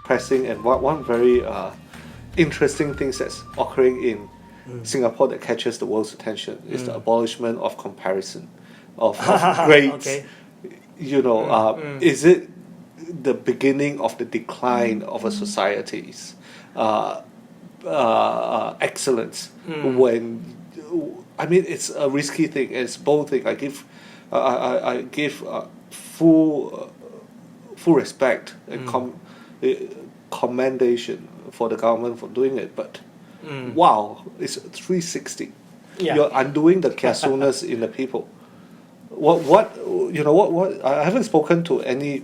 pressing and one very interesting thing that's occurring in Singapore that catches the world's attention is the abolishment of comparison of grades. Okay. Is it the beginning of the decline of a society's excellence? When it's a risky thing. It's both thing. I give full respect and commendation for the government for doing it, but wow, it's 360. Yeah. You're undoing the kiasunas in the people. What I haven't spoken to any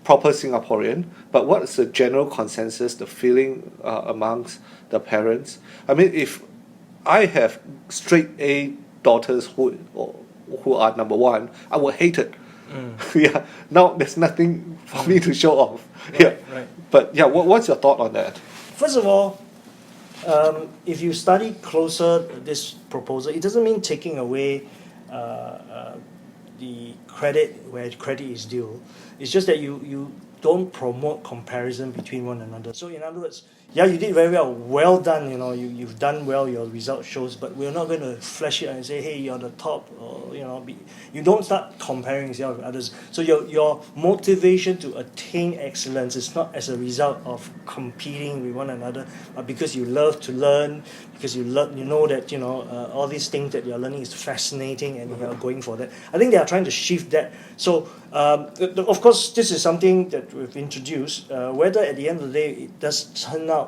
proper Singaporean, but what is the general consensus, the feeling amongst the parents? If I have straight A daughters who are number one, I would hate it. Yeah. Now there's nothing for me to show off. Right. But what's your thought on that? First of all, if you study closer this proposal, it doesn't mean taking away the credit where credit is due. It's just that you don't promote comparison between one another. So in other words, you did very well. Well done, you've done well, your result shows, but we're not going to flash it and say, hey, you're the top, or, you don't start comparing yourself with others. So your motivation to attain excellence is not as a result of competing with one another, but because you love to learn, because you know that, all these things that you're learning is fascinating and you're going for that. I think they are trying to shift that. So, of course, this is something that we've introduced. Whether at the end of the day it does turn out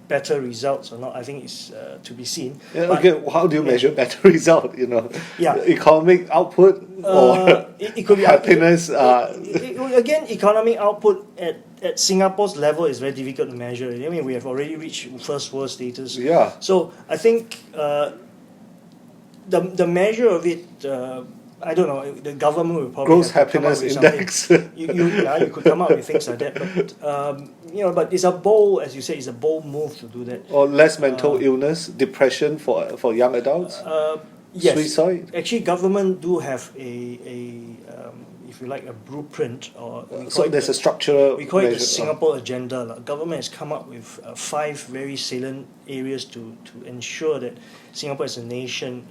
better results or not, I think is to be seen. How do you measure better result? Economic output or it could be happiness. Again, economic output at Singapore's level is very difficult to measure. We have already reached first world status. Yeah. So I think the measure of it. I don't know. The government will probably gross happiness index. You could come up with things like that, but it's a bold, as you say, it's a bold move to do that. Or less mental illness, depression for young adults. Yes. Suicide. Actually, government do have if you like, a blueprint, or there's a structure. We call it the Singapore agenda. Government has come up with 5 very salient areas to ensure that Singapore as a nation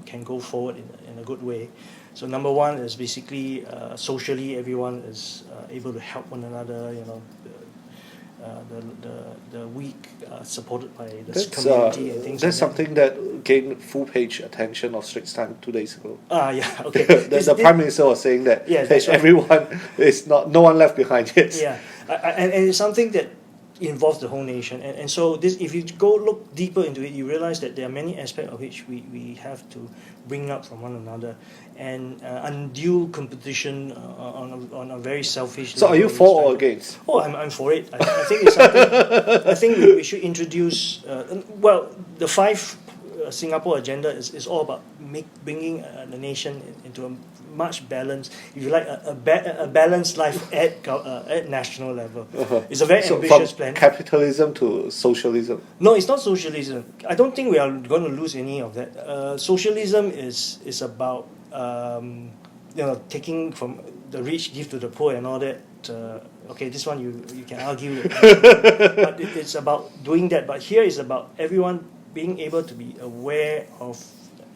can go forward in a good way. So number 1 is basically socially everyone is able to help one another. The weak supported by the community and things. That's something that gained full page attention of Straits Times 2 days ago. Okay. the Prime Minister was saying that everyone is no one left behind. Yes. Yeah, and it's something that involves the whole nation, and so this, if you go look deeper into it, you realize that there are many aspects of which we have to bring up from one another, and undue competition on a very selfish So level. are you for or against? Oh, I'm for it. I think it's something. I think we should introduce. The 5 Singapore agenda is all about bringing the nation into a much balanced, if you like, a balanced life at national level. It's a very ambitious plan. Capitalism to socialism. No, it's not socialism. I don't think we are going to lose any of that. Socialism is about taking from the rich, give to the poor, and all that. This one you can argue, but it's about doing that. But here is about everyone being able to be aware of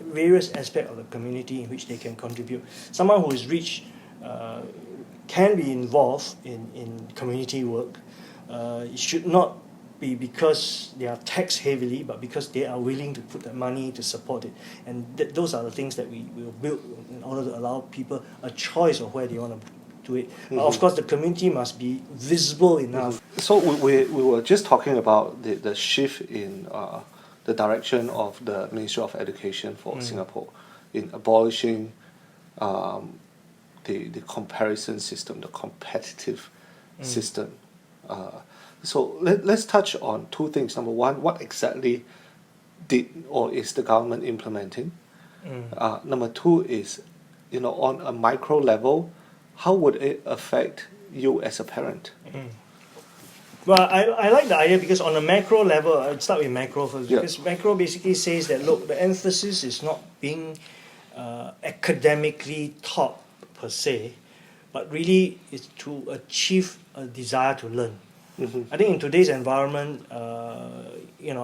various aspects of the community in which they can contribute. Someone who is rich can be involved in community work. It should not be because they are taxed heavily, but because they are willing to put the money to support it. And those are the things that we will build in order to allow people a choice of where they want to do it. Of course, the community must be visible enough. So we were just talking about the shift in the direction of the Ministry of Education for Singapore in abolishing the comparison system, the competitive system. So let's touch on 2 things. Number 1, what exactly did or is the government implementing? Number 2 is, on a micro level, how would it affect you as a parent? Well, I like the idea because on a macro level, I'd start with macro first, because macro basically says that, look, the emphasis is not being academically taught per se, but really is to achieve a desire to learn. I think in today's environment, you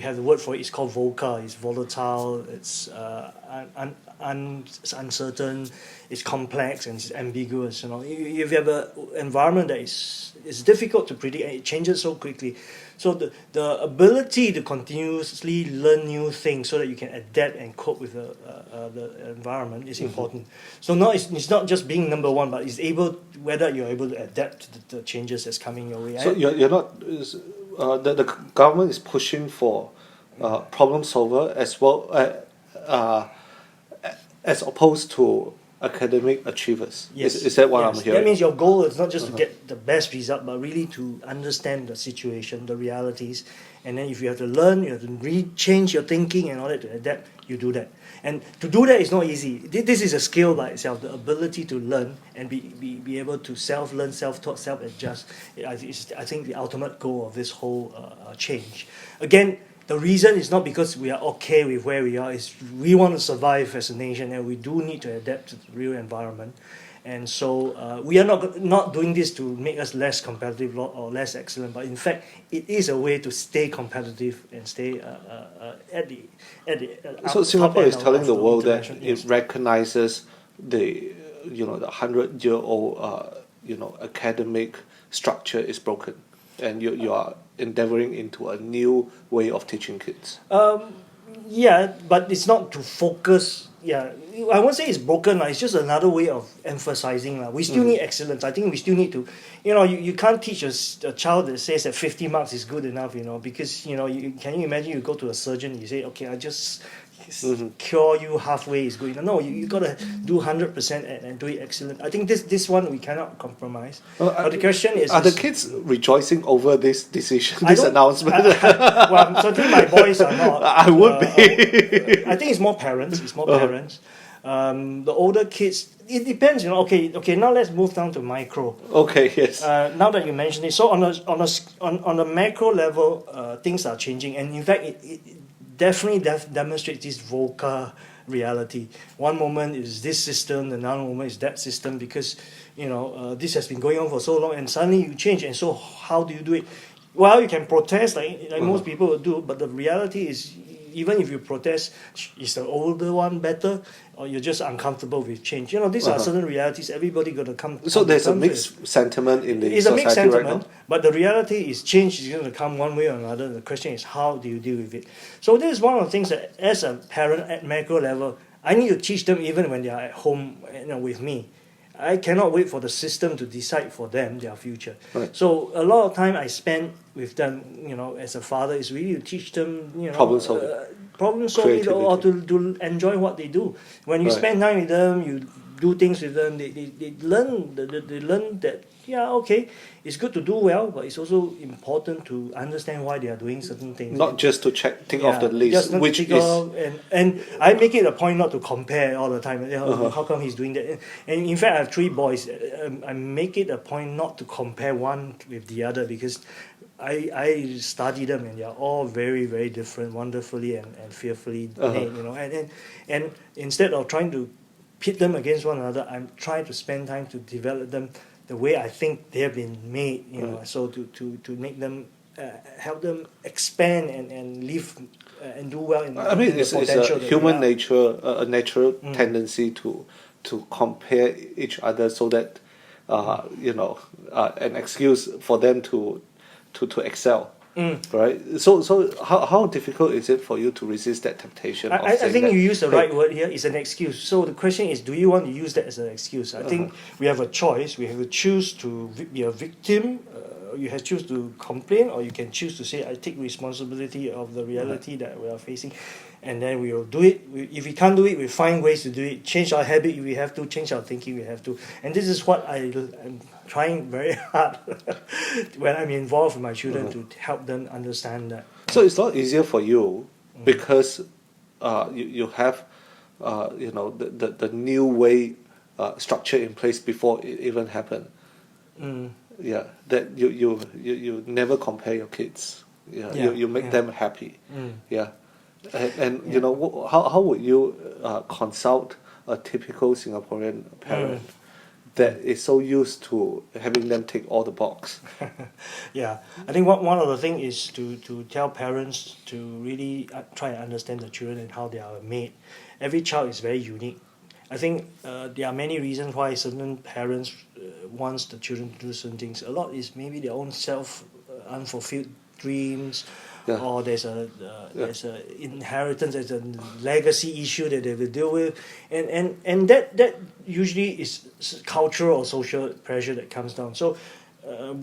have the word for it. It's called VUCA. It's volatile. It's it's uncertain. It's complex and it's ambiguous. If you have an environment that is difficult to predict and it changes so quickly, so the ability to continuously learn new things so that you can adapt and cope with the environment is important. So now it's not just being number one, but it's whether you're able to adapt to the changes that's coming your way. So you're not the government is pushing for problem solver as well as opposed to academic achievers. Yes. Is that what I'm hearing? That means your goal is not just to get the best result, but really to understand the situation, the realities, and then if you have to learn, you have to change your thinking and all that to adapt, you do that. And to do that is not easy. This is a skill by itself, the ability to learn and be able to self-learn, self-taught, self-adjust. I think the ultimate goal of this whole change. Again, the reason is not because we are okay with where we are, it's we want to survive as a nation and we do need to adapt to the real environment. And so we are not doing this to make us less competitive or less excellent, but in fact, it is a way to stay competitive and stay at the So Singapore is telling the world that yes. it recognizes the 100-year-old academic structure is broken, and you are endeavoring into a new way of teaching kids. Yeah, but it's not to focus. Yeah, I won't say it's broken. It's just another way of emphasizing. We still need excellence. I think we still need to, you can't teach a child that says that 50 marks is good enough, because, can you imagine you go to a surgeon, you say, okay, I just cure you halfway is good enough. No, you got to do 100% and do it excellent. I think this one we cannot compromise. But the question is... Are the kids rejoicing over this decision, this announcement? Well, certainly my boys are not. I would be. I think it's more parents. Parents. The older kids, it depends, Okay, now let's move down to micro. Okay, yes. Now that you mention it, so on a macro level, things are changing, and in fact, it definitely demonstrates this VUCA reality. One moment is this system, another moment is that system, because this has been going on for so long, and suddenly you change. And so, how do you do it? Well, you can protest like most people would do, but the reality is, even if you protest, is the older one better, or you're just uncomfortable with change? These are certain realities. Everybody got to come. So there's a mixed sentiment in the It's a mixed society sentiment, right now. but the reality is change is going to come one way or another. The question is, how do you deal with it? So this is one of the things that, as a parent at macro level, I need to teach them even when they are at home, with me. I cannot wait for the system to decide for them their future. Right. So a lot of time I spend with them, as a father, is really to teach them, Problem solving. Problem solving, Creativity. or to enjoy what they do. When you Right. spend time with them, you do things with them. They learn that it's good to do well, but it's also important to understand why they are doing certain things. Not just to tick off the list, just not which to is... tick off, and I make it a point not to compare all the time. How come he's doing that? And in fact, I have 3 boys. I make it a point not to compare one with the other, because I study them and they are all very, very different, wonderfully and fearfully made. And instead of trying to pit them against one another, I'm trying to spend time to develop them the way I think they have been made. So to make them help them expand and live and do well. In it's a human nature, a natural tendency to compare each other, so that an excuse for them to excel. Right. So how difficult is it for you to resist that temptation? I think you use the right word here. It's an excuse. So the question is, do you want to use that as an excuse? I think we have a choice. We have to choose to be a victim. You have choose to complain, or you can choose to say, I take responsibility of the reality that we are facing, and then we will do it. If we can't do it, we find ways to do it. Change our habit if we have to. Change our thinking we have to. And this is what I'm trying very hard when I'm involved with my children to help them understand that. So it's not easier for you because you have the new way structure in place before it even happened. Yeah, that you never compare your kids. You make them happy. Yeah, and how would you consult a typical Singaporean parent that is so used to having them tick all the box. Yeah, I think one of the thing is to tell parents to really try and understand the children and how they are made. Every child is very unique. I think there are many reasons why certain parents wants the children to do certain things. A lot is maybe their own self unfulfilled dreams, Yeah. or there's a inheritance, there's a legacy issue that they will deal with, and that usually is cultural or social pressure that comes down. So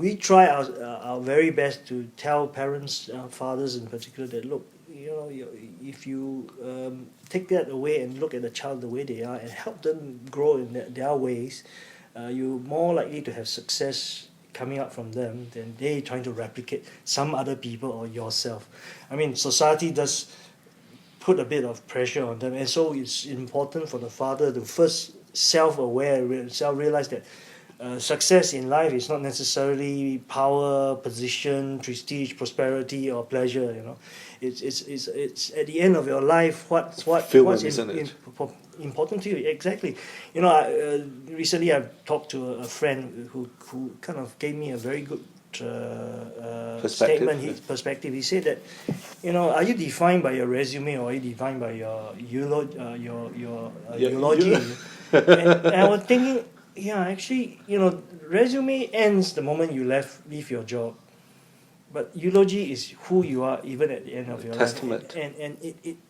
we try our very best to tell parents, fathers in particular, that look, if you take that away and look at the child the way they are and help them grow in their ways, you're more likely to have success coming out from them than they trying to replicate some other people or yourself. I mean, society does put a bit of pressure on them, and so it's important for the father to first self-aware, self-realize that success in life is not necessarily power, position, prestige, prosperity, or pleasure. It's at the end of your life what's Fulfillment, isn't it? important to you. Exactly. Recently I've talked to a friend who kind of gave me a very good statement. His perspective. He said that, are you defined by your resume or are you defined by your eulogy? And I was thinking, yeah, actually, resume ends the moment you leave your job, but eulogy is who you are even at the end of your Testament. life, and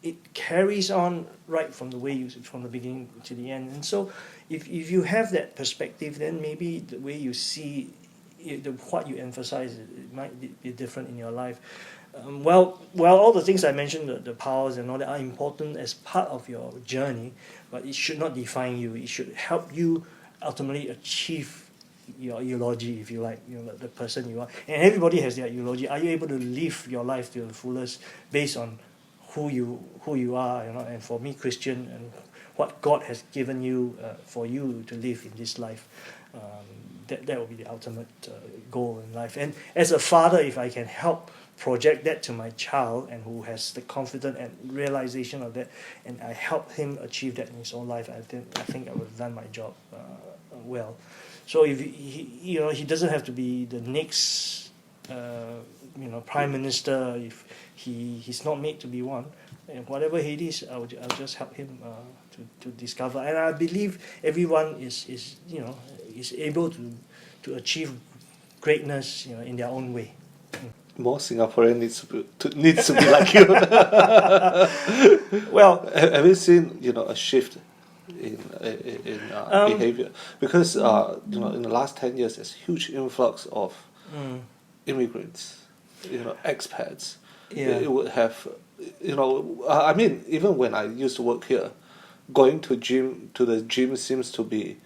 it carries on right from the beginning to the end. And so, if you have that perspective, then maybe the way you see what you emphasize, it might be different in your life. Well, all the things I mentioned, the powers and all that, are important as part of your journey, but it should not define you. It should help you ultimately achieve your eulogy, if you like, the person you are. And everybody has their eulogy. Are you able to live your life to the fullest based on who you are? And for me, Christian, and what God has given you for you to live in this life. That will be the ultimate goal in life. And as a father, if I can help project that to my child, and who has the confidence and realization of that, and I help him achieve that in his own life, I think I would have done my job well. So if he doesn't have to be the next prime minister. If he's not made to be one, and whatever he is, I'll just help him to discover. And I believe everyone is able to achieve greatness in their own way. More Singaporean needs to be like you. Well, have you seen a shift in behavior? Because in the last 10 years, there's huge influx of immigrants, expats. Yeah. It would have, I mean, even when I used to work here, going to the gym seems to be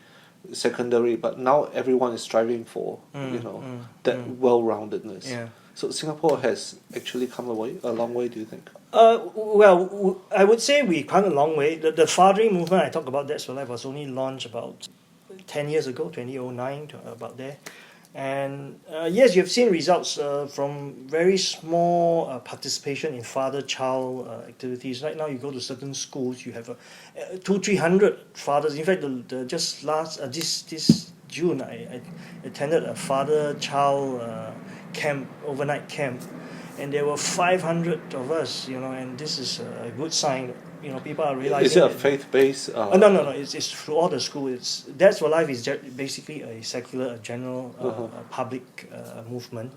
secondary, but now everyone is striving for that well-roundedness. Yeah. So Singapore has actually come a long way, do you think? Well, I would say we've come a long way. The fathering movement I talk about, That's for Life, was only launched about 10 years ago, 2009, about there. And yes, you've seen results from very small participation in father-child activities. Right now, you go to certain schools, you have 200-300 fathers. In fact, just this June, I attended a father-child overnight camp, and there were 500 of us. And this is a good sign. People are realizing. Is it a faith-based? No. It's through all the school. That's for Life is basically a secular, general, public movement.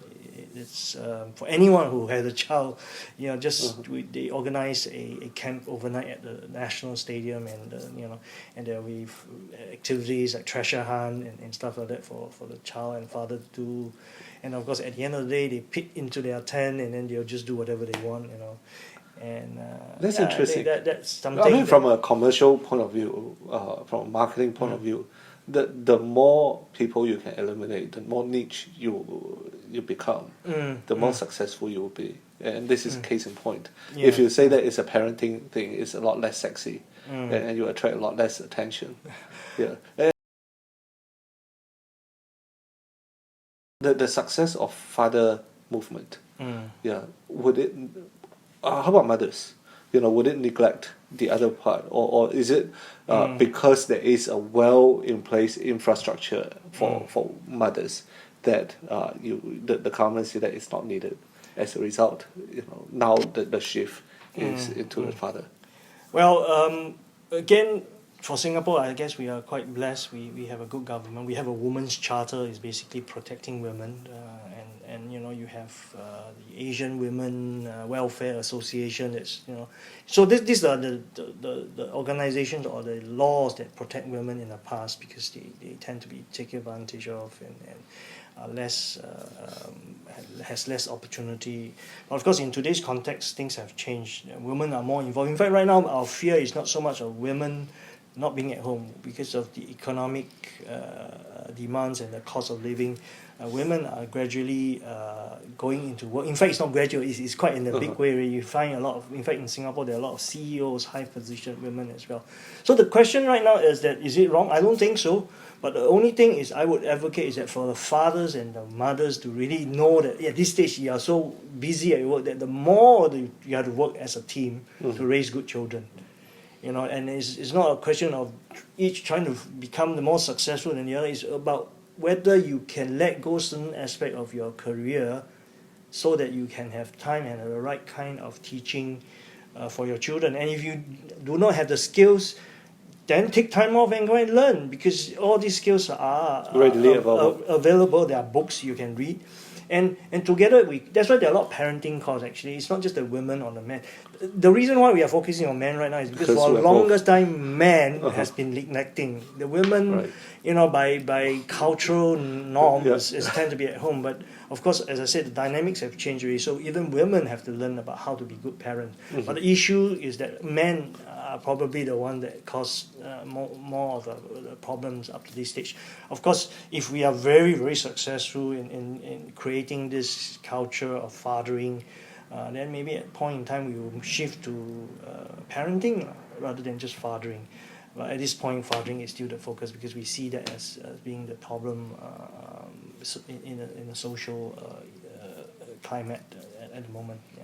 It's for anyone who has a child. They organize a camp overnight at the National Stadium, and and there will be activities like treasure hunt and stuff like that for the child and father to do. And of course, at the end of the day, they pick into their tent, and then they'll just do whatever they want. And that's interesting. That's something. I mean, from a commercial point of view, from a marketing point of view, the more people you can eliminate, the more niche you become, the more successful you will be. And this is case in point. Yeah. If you say that it's a parenting thing, it's a lot less sexy, and you attract a lot less attention. Yeah. The success of father movement. Yeah. Would it? How about mothers? would it neglect the other part, or is it because there is a well in place infrastructure for mothers that the government see that it's not needed? As a result, now the shift is into the father. Well, again, for Singapore, I guess we are quite blessed. We have a good government. We have a women's charter, is basically protecting women, and you have the Asian Women Welfare Association. That's so these are the organizations or the laws that protect women in the past, because they tend to be taken advantage of and are less has less opportunity. But of course, in today's context, things have changed. Women are more involved. In fact, right now, our fear is not so much of women not being at home because of the economic demands and the cost of living. Women are gradually going into work. In fact, it's not gradual, it's quite in a big way. Where you find a lot of, in fact, in Singapore, there are a lot of CEOs, high positioned women as well. So the question right now is that, is it wrong? I don't think so. But the only thing is I would advocate is that for the fathers and the mothers to really know that at this stage you are so busy at your work that the more you have to work as a team to raise good children. And it's not a question of each trying to become the more successful than the other. It's about whether you can let go certain aspect of your career so that you can have time and the right kind of teaching for your children. And if you do not have the skills, then take time off and go and learn, because all these skills are readily available. There are books you can read. And together, that's why there are a lot of parenting calls, actually. It's not just the women or the men. The reason why we are focusing on men right now is because for the longest time, men has been neglecting. The women, by cultural norms, tend to be at home. But of course, as I said, the dynamics have changed already. So even women have to learn about how to be good parents. But the issue is that men are probably the one that cause more of the problems up to this stage. Of course, if we are very, very successful in creating this culture of fathering, then maybe at a point in time we will shift to parenting rather than just fathering. But at this point, fathering is still the focus, because we see that as being the problem in a social climate at the moment. Yeah.